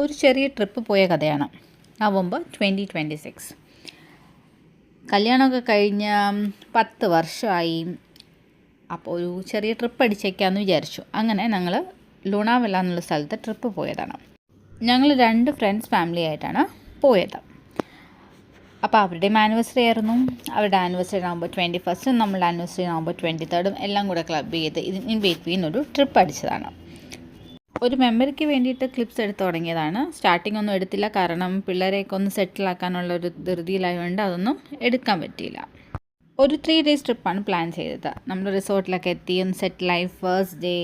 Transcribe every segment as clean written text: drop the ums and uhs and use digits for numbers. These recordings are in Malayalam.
ഒരു ചെറിയ ട്രിപ്പ് പോയ കഥയാണ്. നവംബർ 2026. കല്യാണമൊക്കെ കഴിഞ്ഞ് 10 വർഷമായി. അപ്പോൾ ഒരു ചെറിയ ട്രിപ്പ് അടിച്ചേക്കാമെന്ന് വിചാരിച്ചു. അങ്ങനെ ഞങ്ങൾ ലൂണാവെല്ല എന്നുള്ള സ്ഥലത്ത് ട്രിപ്പ് പോയതാണ്. ഞങ്ങൾ 2 ഫ്രണ്ട്സ് ഫാമിലി ആയിട്ടാണ് പോയത്. അപ്പോൾ അവരുടെയും ആനിവേഴ്സറി ആയിരുന്നു. അവരുടെ ആനിവേഴ്സറി നവംബർ 21, നമ്മളുടെ ആനിവേഴ്സറി നവംബർ 23 എല്ലാം കൂടെ ക്ലബ് ചെയ്ത് ഇൻ ബിറ്റ്വീൻ ഒരു ട്രിപ്പ് അടിച്ചതാണ്. ഒരു മെമ്മറിക്ക് വേണ്ടിയിട്ട് ക്ലിപ്സ് എടുത്ത് തുടങ്ങിയതാണ്. സ്റ്റാർട്ടിംഗ് ഒന്നും എടുത്തില്ല, കാരണം പിള്ളേരെയൊക്കെ ഒന്ന് സെറ്റിലാക്കാനുള്ള ഒരു ധൃതിയിലായതുകൊണ്ട് അതൊന്നും എടുക്കാൻ പറ്റിയില്ല. ഒരു 3 days ട്രിപ്പാണ് പ്ലാൻ ചെയ്തത്. നമ്മൾ റിസോർട്ടിലൊക്കെ എത്തി, ഒന്ന് സെറ്റിലായി. ഫസ്റ്റ് ഡേ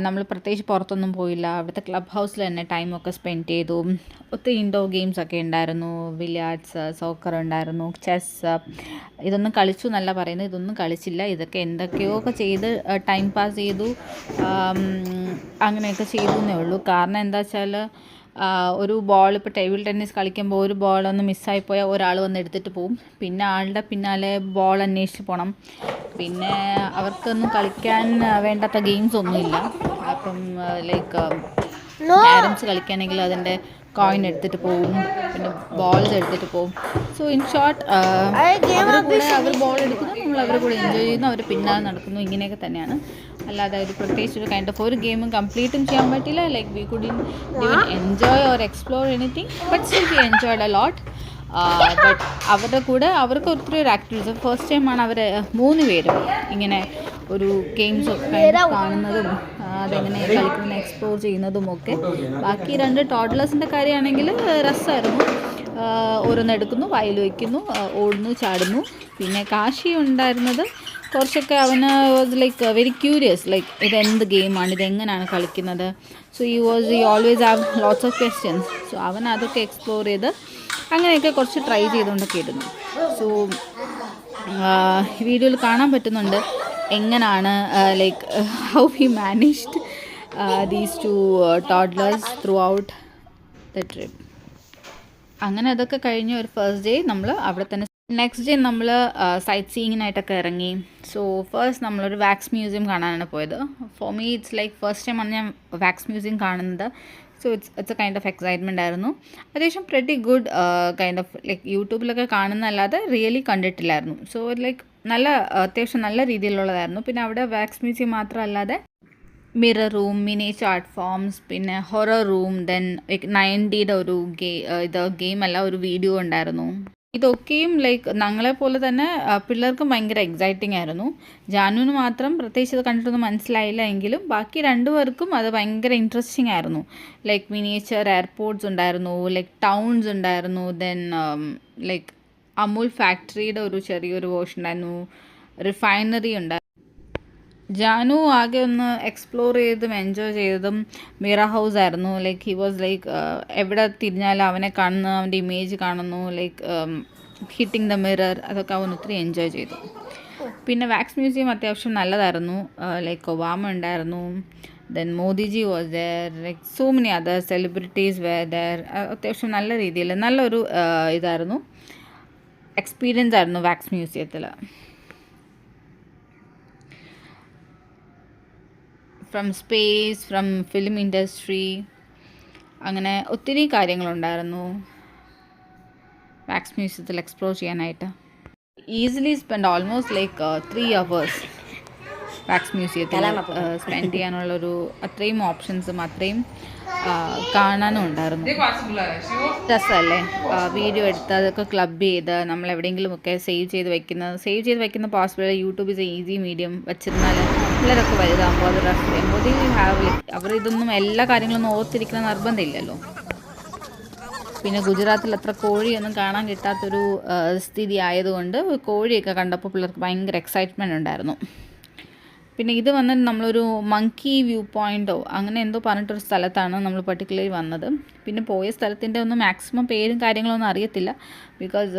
നമ്മൾ പ്രത്യേകിച്ച് പുറത്തൊന്നും പോയില്ല. അവിടുത്തെ ക്ലബ് ഹൗസിൽ തന്നെ ടൈമൊക്കെ സ്പെൻഡ് ചെയ്തു. ഒത്തിരി ഇൻഡോർ ഗെയിംസ് ഒക്കെ ഉണ്ടായിരുന്നു. ബില്യാർഡ്സ്, സോക്കർ ഉണ്ടായിരുന്നു, ചെസ്. ഇതൊന്നും കളിച്ചു എന്നല്ല പറയുന്നത്, ഇതൊന്നും കളിച്ചില്ല. ഇതൊക്കെ എന്തൊക്കെയൊക്കെ ചെയ്ത് ടൈം പാസ് ചെയ്തു, അങ്ങനെയൊക്കെ ചെയ്തു എന്നേ ഉള്ളൂ. കാരണം എന്താ വെച്ചാൽ ഒരു ബോൾ, ഇപ്പോൾ ടേബിൾ ടെന്നീസ് കളിക്കുമ്പോൾ ഒരു ബോളൊന്ന് മിസ്സായിപ്പോയാൽ ഒരാൾ വന്ന് എടുത്തിട്ട് പോവും. പിന്നെ ആളുടെ പിന്നാലെ ബോൾ അന്വേഷിച്ച് പോകണം. പിന്നെ അവർക്കൊന്നും കളിക്കാൻ വേണ്ടാത്ത ഗെയിംസ് ഒന്നുമില്ല. അപ്പം ലൈക്ക് ക്യാരംസ് കളിക്കുകയാണെങ്കിൽ അതിൻ്റെ കോയിൻ എടുത്തിട്ട് പോവും, പിന്നെ ബോൾസ് എടുത്തിട്ട് പോവും. സോ ഇൻ ഷോർട്ട് അവരുടെ കൂടെ അവർ ബോൾ എടുക്കുന്നു, നമ്മൾ അവരുടെ കൂടെ എൻജോയ് ചെയ്യുന്നു, അവർ പിന്നാലെ നടക്കുന്നു. ഇങ്ങനെയൊക്കെ തന്നെയാണ്. അല്ലാതെ ഒരു പ്രത്യേകിച്ച് ഒരു കൈൻഡ് ഓഫ് ഒരു ഗെയിമും കംപ്ലീറ്റും ചെയ്യാൻ പറ്റില്ല. Like we കുഡിൻ even enjoy or explore anything, but still we enjoyed a lot. But അവരുടെ കൂടെ അവർക്ക് ഒത്തിരി ഒരു ആക്ടിവിറ്റീസ്. ഫസ്റ്റ് ടൈമാണ് അവർ 3 പേരും ഇങ്ങനെ ഒരു ഗെയിംസ് ഒക്കെ കാണുന്നതും അതെങ്ങനെ കളിക്കുന്ന എക്സ്പ്ലോർ ചെയ്യുന്നതുമൊക്കെ. ബാക്കി 2 ടോഡ്ലേഴ്സിൻ്റെ കാര്യമാണെങ്കിൽ രസമായിരുന്നു. ഓരോന്നെടുക്കുന്നു, വായിൽ വയ്ക്കുന്നു, ഓടുന്നു, ചാടുന്നു. പിന്നെ കാശി ഉണ്ടായിരുന്നത് കുറച്ചൊക്കെ അവന് was like very curious, like ഇതെന്ത് ഗെയിമാണ്, ഇതെങ്ങനെയാണ് കളിക്കുന്നത്. സോ ഈ always have lots of questions. So അവൻ അതൊക്കെ എക്സ്പ്ലോർ ചെയ്ത് അങ്ങനെയൊക്കെ കുറച്ച് ട്രൈ ചെയ്തുകൊണ്ടൊക്കെ ഇരുന്നു. സോ വീഡിയോയിൽ കാണാൻ പറ്റുന്നുണ്ട് എങ്ങനെയാണ് like how he managed these 2 toddlers through out the trip. അങ്ങനെ അതൊക്കെ കഴിഞ്ഞ് ഒരു ഫസ്റ്റ് ഡേ നമ്മൾ അവിടെ തന്നെ. നെക്സ്റ്റ് ഡേ നമ്മൾ സൈറ്റ് സീയിങ്ങിനായിട്ടൊക്കെ ഇറങ്ങി. സോ ഫസ്റ്റ് നമ്മളൊരു വാക്സ് മ്യൂസിയം കാണാനാണ് പോയത്. For me it's like first ടൈമാണ് ഞാൻ വാക്സ് മ്യൂസിയം കാണുന്നത്. So it's A kind of excitement ആയിരുന്നു. അത്യാവശ്യം pretty good kind of like യൂട്യൂബിലൊക്കെ കാണുന്നതല്ലാതെ റിയലി കണ്ടിട്ടില്ലായിരുന്നു. സോ ലൈക്ക് നല്ല അത്യാവശ്യം നല്ല രീതിയിലുള്ളതായിരുന്നു. പിന്നെ അവിടെ വാക്സ് മ്യൂസിയം മാത്രമല്ലാതെ mirror room, miniature art forms, പിന്നെ ഹൊറർ റൂം, ദെൻ 90യുടെ ഒരു ഗെയിമല്ല, ഒരു വീഡിയോ ഉണ്ടായിരുന്നു. ഇതൊക്കെയും ലൈക്ക് ഞങ്ങളെപ്പോലെ തന്നെ പിള്ളേർക്കും ഭയങ്കര എക്സൈറ്റിംഗ് ആയിരുന്നു. ജാനുവിന് മാത്രം പ്രത്യേകിച്ച് ഇത് കണ്ടിട്ടൊന്നും മനസ്സിലായില്ല, എങ്കിലും ബാക്കി 2 പേർക്കും അത് ഭയങ്കര ഇൻട്രസ്റ്റിംഗ് ആയിരുന്നു. ലൈക്ക് മിനിയേച്ചർ എയർപോർട്ട്സ് ഉണ്ടായിരുന്നു, ലൈക്ക് ടൗൺസ് ഉണ്ടായിരുന്നു, ദെൻ ലൈക്ക് അമൂൽ ഫാക്ടറിയുടെ ഒരു ചെറിയൊരു വേർഷൻ ഉണ്ടായിരുന്നു, റിഫൈനറി ഉണ്ടായിരുന്നു. ജാനു ആകെ ഒന്ന് എക്സ്പ്ലോർ ചെയ്തും എൻജോയ് ചെയ്തതും മിറ ഹൗസ് ആയിരുന്നു. ലൈക്ക് ഹി വാസ് ലൈക്ക് എവിടെ തിരിഞ്ഞാലും അവനെ കാണുന്നു, അവൻ്റെ ഇമേജ് കാണുന്നു, ലൈക്ക് ഹിറ്റിംഗ് ദ മിറർ. അതൊക്കെ അവൻ ഒത്തിരി എൻജോയ് ചെയ്തു. പിന്നെ വാക്സ് മ്യൂസിയം അത്യാവശ്യം നല്ലതായിരുന്നു. ലൈക്ക് ഒബാമ ഉണ്ടായിരുന്നു, then Modiji was there, like so many other celebrities were there. അത്യാവശ്യം നല്ല രീതിയിൽ നല്ലൊരു ഇതായിരുന്നു, എക്സ്പീരിയൻസ് ആയിരുന്നു വാക്സ് മ്യൂസിയത്തിൽ. From space, from film industry, അങ്ങനെ ഒത്തിരി കാര്യങ്ങളുണ്ടായിരുന്നു വാക്സ് മ്യൂസിയത്തിൽ എക്സ്പ്ലോർ ചെയ്യാനായിട്ട്. Easily spend almost like 3 hours wax മ്യൂസിയത്തിൽ സ്പെൻഡ് ചെയ്യാനുള്ളൊരു അത്രയും ഓപ്ഷൻസും അത്രയും കാണാനും ഉണ്ടായിരുന്നു. രസമല്ലേ വീഡിയോ എടുത്ത് അതൊക്കെ ക്ലബ് ചെയ്ത് നമ്മൾ എവിടെയെങ്കിലുമൊക്കെ സേവ് ചെയ്ത് വയ്ക്കുന്ന possible. YouTube is a easy medium. വെച്ചിരുന്നാൽ പിള്ളേരൊക്കെ വലുതാകുമ്പോൾ അത് റെഫർ ചെയ്യുമ്പോൾ അവർ ഇതൊന്നും എല്ലാ കാര്യങ്ങളൊന്നും ഓർത്തിരിക്കുന്ന നിർബന്ധമില്ലല്ലോ. പിന്നെ ഗുജറാത്തിൽ അത്ര കോഴിയൊന്നും കാണാൻ കിട്ടാത്തൊരു സ്ഥിതി ആയതുകൊണ്ട് കോഴിയൊക്കെ കണ്ടപ്പോൾ പിള്ളേർക്ക് ഭയങ്കര എക്സൈറ്റ്മെൻറ്റ് ഉണ്ടായിരുന്നു. പിന്നെ ഇത് വന്നിട്ട് നമ്മളൊരു മങ്കി വ്യൂ പോയിൻറ്റോ അങ്ങനെ എന്തോ പറഞ്ഞിട്ടൊരു സ്ഥലത്താണ് നമ്മൾ പർട്ടിക്കുലർലി വന്നത്. പിന്നെ പോയ സ്ഥലത്തിൻ്റെ ഒന്നും മാക്സിമം പേരും കാര്യങ്ങളൊന്നും അറിയത്തില്ല, ബിക്കോസ്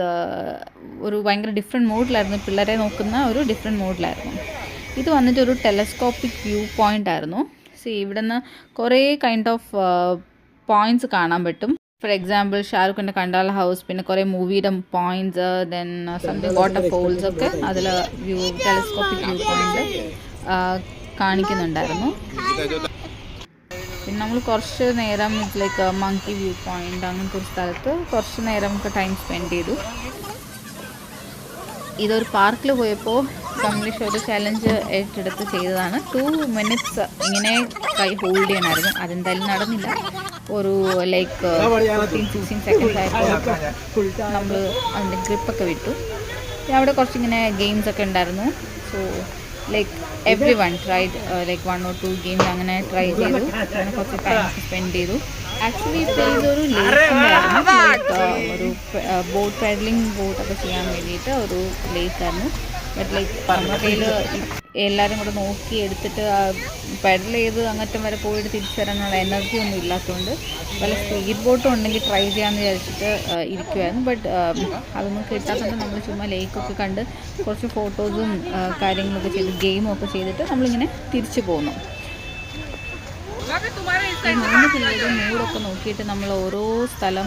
ഒരു ഭയങ്കര ഡിഫറെൻറ്റ് മൂഡിലായിരുന്നു. പിള്ളേരെ നോക്കുന്ന ഒരു ഡിഫറെൻറ്റ് മൂഡിലായിരുന്നു. ഇത് വന്നിട്ട് ഒരു ടെലസ്കോപ്പിക് വ്യൂ പോയിൻ്റ് ആയിരുന്നു. സോ ഇവിടെ നിന്ന് കുറേ കൈൻഡ് ഓഫ് പോയിൻറ്റ്സ് കാണാൻ പറ്റും. ഫോർ എക്സാമ്പിൾ ഷാറുഖിൻ്റെ കണ്ടാല ഹൗസ്, പിന്നെ കുറേ മൂവിയുടെ പോയിൻറ്റ്സ്, ദെൻ സംതിങ് വാട്ടർഫോൾസ് ഒക്കെ അതിൽ ടെലസ്കോപ്പിക് വ്യൂ പോയിൻ്റ് കാണിക്കുന്നുണ്ടായിരുന്നു. പിന്നെ നമ്മൾ കുറച്ച് നേരം ലൈക്ക് മങ്കി വ്യൂ പോയിൻ്റ് അങ്ങനത്തെ ഒരു സ്ഥലത്ത് കുറച്ച് നേരം നമുക്ക് ടൈം സ്പെൻഡ് ചെയ്തു. ഇതൊരു പാർക്കിൽ പോയപ്പോൾ കംഗ്ലീഷ് ഒരു ചലഞ്ച് ഏറ്റെടുത്ത് ചെയ്തതാണ്. 2 minutes ഇങ്ങനെ കൈ ഹോൾഡ് ചെയ്യണമായിരുന്നു. അതെന്തായാലും നടന്നില്ല. ഒരു ലൈക്ക് 15-16 seconds ആയപ്പോൾ നമ്മൾ അതിൻ്റെ ഗ്രിപ്പൊക്കെ വിട്ടു. അവിടെ കുറച്ചിങ്ങനെ ഗെയിംസ് ഒക്കെ ഉണ്ടായിരുന്നു. So like every one tried like 1 or 2 games അങ്ങനെ ട്രൈ ചെയ്തു. അങ്ങനെ കുറച്ച് ടൈം സ്പെൻഡ് ചെയ്തു. ആക്ച്വലി ഇപ്പോൾ ഇതൊരു ലേക്കുണ്ടായിരുന്നു, ഒരു ബോട്ട് പെഡലിംഗ് ബോട്ടൊക്കെ ചെയ്യാൻ വേണ്ടിയിട്ട് ഒരു ലേക്കായിരുന്നു. ബട്ട് ലൈക്ക് നമ്മുടെ കയ്യിൽ എല്ലാവരും കൂടെ നോക്കി എടുത്തിട്ട് പെഡൽ ചെയ്ത് അങ്ങറ്റം വരെ പോയിട്ട് തിരിച്ചു വരാനുള്ള എനർജി ഒന്നും ഇല്ലാത്തതുകൊണ്ട് വല്ല സ്പീഡ് ബോട്ടും ഉണ്ടെങ്കിൽ ട്രൈ ചെയ്യാമെന്ന് വിചാരിച്ചിട്ട് ഇരിക്കുമായിരുന്നു. ബട്ട് അതൊന്നും കിട്ടാത്തതുകൊണ്ട് നമ്മൾ ചുമ്മാ ലേക്കൊക്കെ കണ്ട് കുറച്ച് ഫോട്ടോസും കാര്യങ്ങളൊക്കെ ചെയ്ത് ഗെയിമും ഒക്കെ ചെയ്തിട്ട് നമ്മളിങ്ങനെ തിരിച്ചു പോന്നു. ഈ 3 പിള്ളേരുടെ മൂഡൊക്കെ നോക്കിയിട്ട് നമ്മൾ ഓരോ സ്ഥലം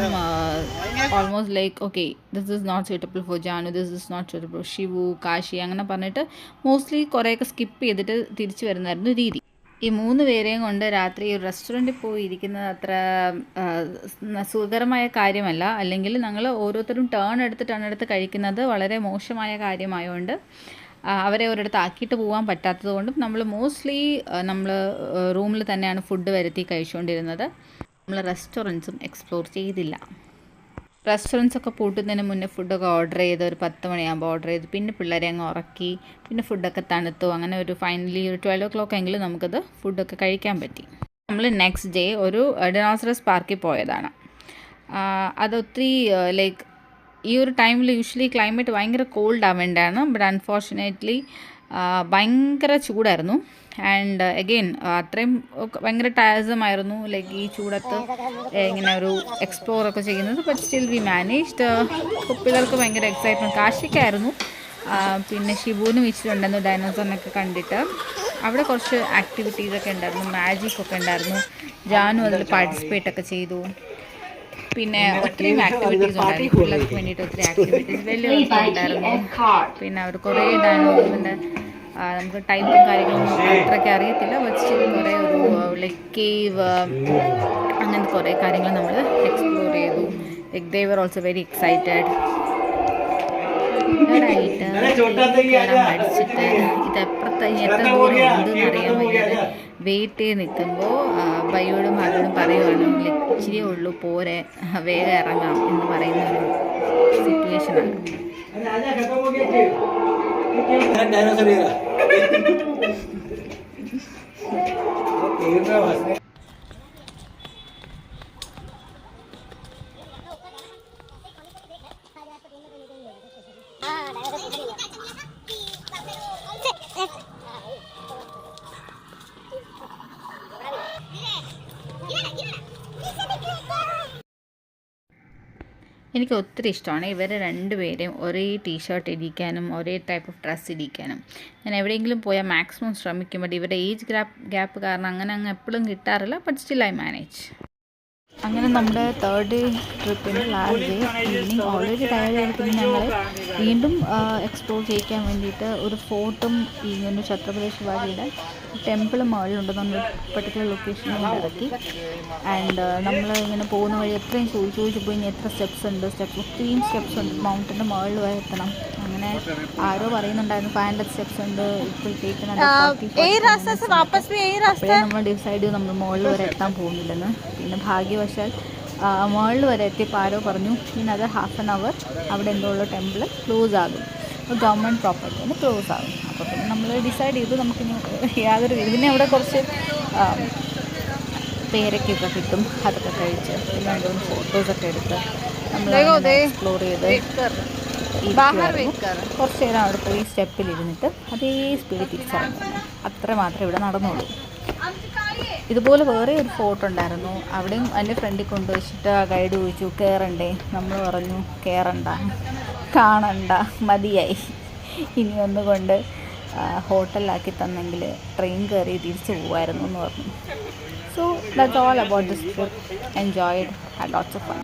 almost like okay this is not suitable for Janu, this is not suitable Shivu, Kashi അങ്ങനെ പറഞ്ഞിട്ട് മോസ്റ്റ്ലി കുറേയൊക്കെ സ്കിപ്പ് ചെയ്തിട്ട് തിരിച്ചു വരുന്നതായിരുന്നു രീതി. ഈ 3 പേരെയും കൊണ്ട് രാത്രി ഒരു റെസ്റ്റോറൻറ്റിൽ പോയി ഇരിക്കുന്നത് അത്ര സുഖകരമായ കാര്യമല്ല. അല്ലെങ്കിൽ ഞങ്ങൾ ഓരോരുത്തരും ടേൺ എടുത്ത് കഴിക്കുന്നത് വളരെ മോശമായ കാര്യമായതുകൊണ്ട് അവരെ ഒരിടത്ത് ആക്കിയിട്ട് പോകാൻ പറ്റാത്തത് കൊണ്ടും നമ്മൾ മോസ്റ്റ്ലി നമ്മൾ റൂമിൽ തന്നെയാണ് ഫുഡ് വരുത്തി കഴിച്ചുകൊണ്ടിരുന്നത്. നമ്മൾ റെസ്റ്റോറൻറ്റ്സും എക്സ്പ്ലോർ ചെയ്തില്ല. റെസ്റ്റോറൻറ്റ്സൊക്കെ പൂട്ടുന്നതിന് മുന്നേ ഫുഡൊക്കെ ഓർഡർ ചെയ്ത് ഒരു 10 മണിയാകുമ്പോൾ ഓർഡർ ചെയ്ത് പിന്നെ പിള്ളേരെ അങ്ങ് ഉറക്കി പിന്നെ ഫുഡൊക്കെ തണുത്തു. അങ്ങനെ ഒരു ഫൈനലി ഒരു 12 o'clock എങ്കിലും നമുക്കത് ഫുഡൊക്കെ കഴിക്കാൻ പറ്റി. നമ്മൾ നെക്സ്റ്റ് ഡേ ഒരു ഡൈനോസറസ് പാർക്കിൽ പോയതാണ്. അതൊത്തിരി ലൈക്ക് ഈ ഒരു ടൈമിൽ യൂഷ്വലി ക്ലൈമറ്റ് ഭയങ്കര കോൾഡ് ആവേണ്ടതാണ്. ബട്ട് അൺഫോർച്ചുനേറ്റ്ലി ഭയങ്കര ചൂടായിരുന്നു. ആൻഡ് അഗെയിൻ അത്രയും ഭയങ്കര ടയർസമായിരുന്നു ലൈക്ക് ഈ ചൂടത്ത് ഇങ്ങനെ ഒരു എക്സ്പ്ലോറൊക്കെ ചെയ്യുന്നത്. But still we managed. കുട്ടികൾക്ക് ഭയങ്കര എക്സൈറ്റ്മെൻറ്റ്. കാശിക്കായിരുന്നു. പിന്നെ ഷിബുവിനും ഇച്ചിട്ടുണ്ടായിരുന്നു ഡൈനോസറിനൊക്കെ കണ്ടിട്ട്. അവിടെ കുറച്ച് ആക്ടിവിറ്റീസൊക്കെ ഉണ്ടായിരുന്നു, മാജിക്കൊക്കെ ഉണ്ടായിരുന്നു. ജാനു അതിൽ പാർട്ടിസിപ്പേറ്റ് ഒക്കെ ചെയ്തു. പിന്നെ ഒത്തിരി ആക്ടിവിറ്റീസ് ഉണ്ടായിരുന്നു പിള്ളേർക്ക് വേണ്ടിയിട്ട്. ഒത്തിരി ആക്ടിവിറ്റീസ് വലിയവർക്ക് ഉണ്ടായിരുന്നു. പിന്നെ അവർ കുറേ ഡൈനോസറിൻ്റെ നമുക്ക് ടൈപ്പും കാര്യങ്ങളൊന്നും അത്രയ്ക്ക് അറിയത്തില്ല. ബട്ട് സ്റ്റിൽ കുറേ ഒരു ലൈക്ക് കേവ് അങ്ങനത്തെ കുറേ കാര്യങ്ങൾ നമ്മൾ എക്സ്പ്ലോർ ചെയ്തു. Like they were also very excited. അടിച്ചിട്ട് ഇതെപ്പുറത്ത് എത്ര ദൂരം ഉണ്ടെന്ന് അറിയാൻ വയ്യാതെ വെയിറ്റ് ചെയ്ത് നിൽക്കുമ്പോൾ ബയ്യോടും ഭാഗോടും പറയുവാണ് ലൈക്ക് ഇച്ചിരിയേ ഉള്ളൂ പോരെ, വേഗം ഇറങ്ങാം എന്ന് പറയുന്ന ഒരു സിറ്റുവേഷനാണ്. എനിക്ക് ഒത്തിരി ഇഷ്ടമാണ് ഇവരെ 2 പേരെയും ഒരേ ടീഷർട്ട് ഇടിക്കാനും ഒരേ ടൈപ്പ് ഓഫ് ഡ്രസ്സ് ഇടിക്കാനും. ഞാൻ എവിടെയെങ്കിലും പോയാൽ മാക്സിമം ശ്രമിക്കും. ബട്ട് ഇവരുടെ ഏജ് ഗ്യാപ്പ് കാരണം അങ്ങനെ എപ്പോഴും കിട്ടാറില്ല. But still I manage. അങ്ങനെ നമ്മുടെ 3rd ഡേ ട്രിപ്പിൻ്റെ ലാസ്റ്റ് ഡേ ഈവനിങ് ഓൾറെഡി ടയർഡായിരിക്കും. ഞങ്ങൾ വീണ്ടും എക്സ്പ്ലോർ ചെയ്യിക്കാൻ വേണ്ടിയിട്ട് ഒരു ഫോർട്ടും ഈ ഒരു ഛത്രപതി ശിവാജിയുടെ ടെമ്പിൾ മുകളിലുണ്ട്. നമ്മൾ പെർട്ടിക്കുലർ ലൊക്കേഷനിൽ ഇറക്കി. ആൻഡ് നമ്മൾ ഇങ്ങനെ പോകുന്ന വഴി എത്രയും ചോദിച്ചു പോയി എത്ര സ്റ്റെപ്സ് ഉണ്ട്, ഒത്തിരിയും സ്റ്റെപ്സ് ഉണ്ട്, മൗണ്ടൻ്റെ മുകളിൽ വരെ എത്തണം. അങ്ങനെ ആരോ പറയുന്നുണ്ടായിരുന്നു 500 സ്റ്റെപ്സ് ഉണ്ട്. ഇപ്പോഴത്തേക്ക് നമ്മൾ ഡിസൈഡ് ചെയ്ത് നമ്മൾ മുകളിൽ വരെ എത്താൻ പോകുന്നില്ലെന്ന്. പിന്നെ ഭാഗ്യവശാൽ മുകളിൽ വരെ എത്തിയപ്പോൾ ആരോ പറഞ്ഞു പിന്നെ അത് ഹാഫ് ആൻ അവർ അവിടെ എന്തോ ഉള്ള ടെമ്പിൾ ക്ലോസ് ആകും, ഗവൺമെൻറ് പ്രോപ്പർട്ടിന് ക്ലോസ് ആകും. അപ്പോൾ പിന്നെ നമ്മൾ ഡിസൈഡ് ചെയ്തു നമുക്കിനി യാതൊരു പിന്നെ അവിടെ കുറച്ച് പേരക്കൊക്കെ കിട്ടും, അതൊക്കെ കഴിച്ച് പിന്നെ അതുകൊണ്ട് ഫോട്ടോസൊക്കെ എടുത്ത് നമ്മൾ എക്സ്പ്ലോർ ചെയ്ത് കുറച്ച് നേരം അവിടെ പോയി സ്റ്റെപ്പിലിരുന്നിട്ട് അതേ സ്പീഡിൽ തിരിച്ചിറങ്ങുന്നു. അത്ര മാത്രമേ ഇവിടെ നടന്നുള്ളൂ. ഇതുപോലെ വേറെ ഒരു ഫോട്ടോ ഉണ്ടായിരുന്നു. അവിടെയും എൻ്റെ ഫ്രണ്ടിൽ കൊണ്ടുവച്ചിട്ട് ആ ഗൈഡ് ചോദിച്ചു കയറണ്ടേ. നമ്മൾ പറഞ്ഞു കയറണ്ട, കാണണ്ട, മതിയായി, ഇനി ഒന്നുകൊണ്ട് ഹോട്ടലിലാക്കി തന്നെങ്കിൽ ട്രെയിൻ കയറി തിരിച്ചു പോകുമായിരുന്നു എന്ന് പറഞ്ഞു. So that's all about this trip. Enjoyed, had lots of fun.